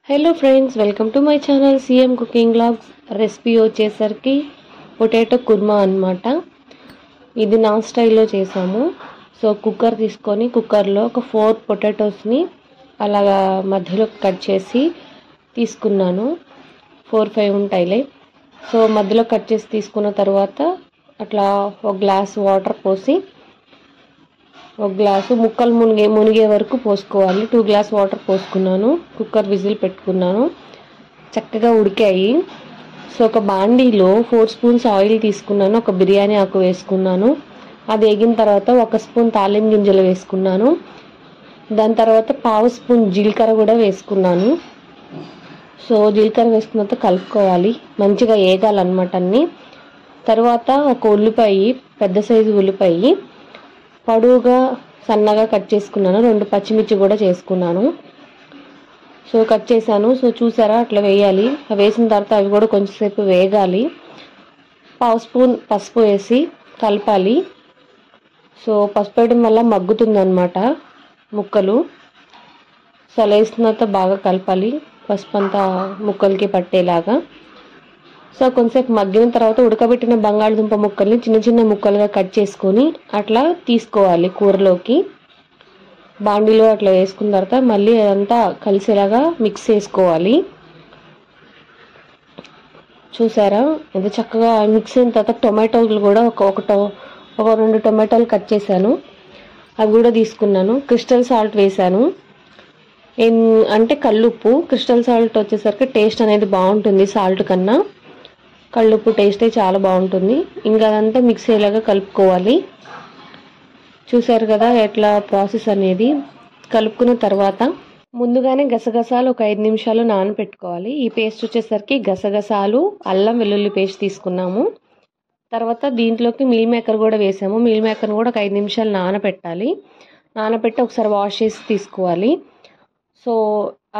Hello friends, welcome to my channel CM cooking vlogs. Recipe వచ్చేసరికి potato kurma అన్నమాట. ఇది నా స్టైల్లో చేసాము. సో కుక్కర్ తీసుకొని కుక్కర్లో ఒక 4 పొటాటోస్ని అలాగా మధ్యలో కట్ చేసి తీసుకున్నాను. 4-5 ఉంటాయిలే. సో మధ్యలో కట్ చేసి తీసుకున్న తర్వాత అట్లా ఒక గ్లాస్ వాటర్ పోసి ఒక గ్లాసు ముక్కలు మునిగే వరకు పోసుకోవాలి. 2 గ్లాస్ వాటర్ పోసుకున్నాను. కుక్కర్ విజిల్ పెట్టుకున్నాను. చక్కగా ఉడికాయి. సో ఒక బాండీలో 4 స్పూన్స్ ఆయిల్ తీసుకున్నాను. ఒక బిర్యానీ ఆకు వేసుకున్నాను. అది వేగిన తర్వాత 1 స్పూన్ తాలింపు గింజలు వేసుకున్నాను. దాని తర్వాత 1/2 స్పూన్ జీలకర్ర కూడా వేసుకున్నాను. సో జీలకర్ర వేసుకున్న తర్వాత కలుపుకోవాలి. మంచిగా వేగాలన్నమాట అన్నీ. తర్వాత ఒక ఉల్లిపాయ, పెద్ద సైజు ఉల్లిపాయ పొడవుగా సన్నగా కట్ చేసుకున్నాను. 2 పచ్చిమిర్చి కూడా చేసుకున్నాను. సో కట్ చేశాను. సో చూసారా, అట్లా వేయాలి. వేసిన తర్వాత అవి కూడా కొంచెంసేపు వేగాలి. 1/2 స్పూన్ పసుపు వేసి కలపాలి. సో పసుపు వేయడం వల్ల మగ్గుతుంది అన్నమాట ముక్కలు. సో అలా వేసిన తర్వాత బాగా కలపాలి, పసుపు అంతా ముక్కలకి పట్టేలాగా. సో కొంచెంసేపు మగ్గిన తర్వాత ఉడకబెట్టిన బంగాళదుంప ముక్కల్ని చిన్న చిన్న ముక్కలుగా కట్ చేసుకొని అట్లా తీసుకోవాలి కూరలోకి. బాండీలో అట్లా వేసుకున్న తర్వాత మళ్ళీ అదంతా కలిసేలాగా మిక్స్ చేసుకోవాలి. చూసారా ఎంత చక్కగా మిక్స్ అయిన తర్వాత టొమాటోలు కూడా ఒక 2 టొమాటోలు కట్ చేశాను. అవి కూడా తీసుకున్నాను. క్రిస్టల్ సాల్ట్ వేసాను. అంటే కల్లుప్పు. క్రిస్టల్ సాల్ట్ వచ్చేసరికి టేస్ట్ అనేది బాగుంటుంది సాల్ట్ కన్నా. కల్లుప్పు టేస్టే చాలా బాగుంటుంది. ఇంకా అదంతా మిక్స్ అయ్యేలాగా కలుపుకోవాలి. చూసారు కదా ఎట్లా ప్రాసెస్ అనేది. కలుపుకున్న తర్వాత ముందుగానే గసగసాలు ఒక 5 నిమిషాలు నానబెట్టుకోవాలి. ఈ పేస్ట్ వచ్చేసరికి గసగసాలు, అల్లం వెల్లుల్లి పేస్ట్ తీసుకున్నాము. తర్వాత దీంట్లోకి మీల్ మేకర్ కూడా వేసాము. మీల్ మేకర్ని కూడా ఒక 5 నిమిషాలు నానబెట్టాలి. నానబెట్టి ఒకసారి వాష్ చేసి తీసుకోవాలి. సో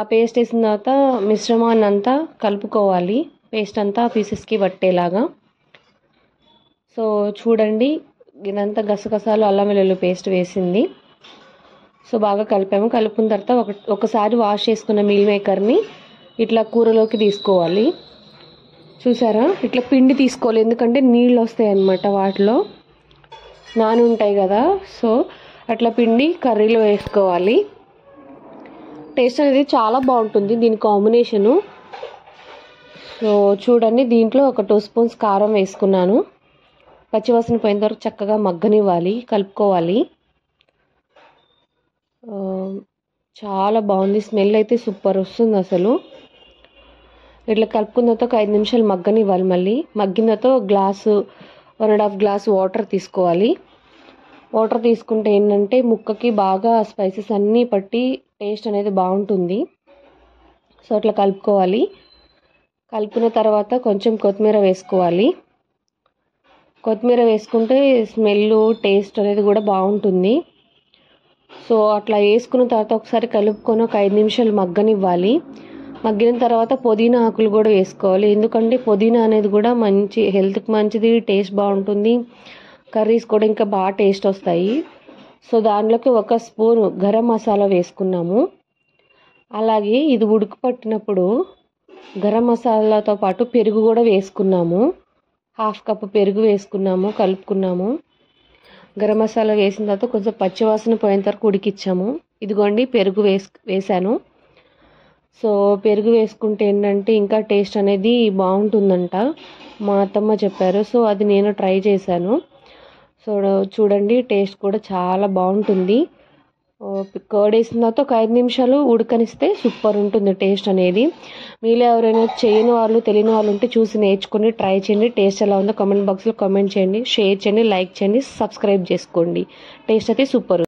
ఆ పేస్ట్ వేసిన తర్వాత మిశ్రమాన్ని అంతా కలుపుకోవాలి. పేస్ట్ అంతా పీసెస్కి పట్టేలాగా. సో చూడండి, ఇదంతా గసగసాలు, అల్లం వెల్లుల్లి పేస్ట్ వేసింది. సో బాగా కలిపాము. కలుపుకున్న తర్వాత ఒకసారి వాష్ చేసుకున్న మీల్ మేకర్ని ఇట్లా కూరలోకి తీసుకోవాలి. చూసారా, ఇట్లా పిండి తీసుకోవాలి. ఎందుకంటే నీళ్ళు వస్తాయి అన్నమాట వాటిలో, నాని ఉంటాయి కదా. సో అట్లా పిండి కర్రీలో వేసుకోవాలి. టేస్ట్ అనేది చాలా బాగుంటుంది దీని కాంబినేషను. సో చూడండి, దీంట్లో ఒక 2 స్పూన్స్ కారం వేసుకున్నాను. పచ్చివాసన పోయిన తర్వాత చక్కగా మగ్గనివ్వాలి, కలుపుకోవాలి. చాలా బాగుంది. స్మెల్ అయితే సూపర్ వస్తుంది అసలు. ఇట్లా కలుపుకున్న తర్వాత ఒక 5 నిమిషాలు మగ్గనివ్వాలి. మళ్ళీ మగ్గిన తర్వాత గ్లాసు 1.5 గ్లాస్ వాటర్ తీసుకోవాలి. వాటర్ తీసుకుంటే ఏంటంటే ముక్కకి బాగా స్పైసెస్ అన్నీ పట్టి టేస్ట్ అనేది బాగుంటుంది. సో అట్లా కలుపుకోవాలి. కలుపుకున్న తర్వాత కొంచెం కొత్తిమీర వేసుకోవాలి. కొత్తిమీర వేసుకుంటే స్మెల్, టేస్ట్ అనేది కూడా బాగుంటుంది. సో అట్లా వేసుకున్న తర్వాత ఒకసారి కలుపుకొని ఒక 5 నిమిషాలు మగ్గనివ్వాలి. మగ్గిన తర్వాత పుదీనా ఆకులు కూడా వేసుకోవాలి. ఎందుకంటే పుదీనా అనేది కూడా మంచి హెల్త్కి మంచిది, టేస్ట్ బాగుంటుంది. కర్రీస్ కూడా ఇంకా బాగా టేస్ట్ వస్తాయి. సో దాంట్లోకి 1 స్పూన్ గరం మసాలా వేసుకున్నాము. అలాగే ఇది ఉడుకు పట్టినప్పుడు గరం మసాలాతో పాటు పెరుగు కూడా వేసుకున్నాము. 1/2 కప్పు పెరుగు వేసుకున్నాము, కలుపుకున్నాము. గరం మసాలా వేసిన తర్వాత కొంచెం పచ్చివాసన పోయేంత వరకు ఉడికిచ్చాము. ఇదిగోండి పెరుగు వేసాను. సో పెరుగు వేసుకుంటే ఏంటంటే ఇంకా టేస్ట్ అనేది బాగుంటుందంట మా అత్తమ్మ చెప్పారు. సో అది నేను ట్రై చేశాను. సో చూడండి, టేస్ట్ కూడా చాలా బాగుంటుంది. కర్డ్ వేసిన తర్వాత ఒక 5 నిమిషాలు ఉడకనిస్తే సూపర్ ఉంటుంది టేస్ట్ అనేది. మీలో ఎవరైనా చేయని వాళ్ళు, తెలియని వాళ్ళు ఉంటే చూసి నేర్చుకొని ట్రై చేయండి. టేస్ట్ ఎలా ఉందో కామెంట్ బాక్స్లో కామెంట్ చేయండి, షేర్ చేయండి, లైక్ చేయండి, సబ్స్క్రైబ్ చేసుకోండి. టేస్ట్ అయితే సూపర్.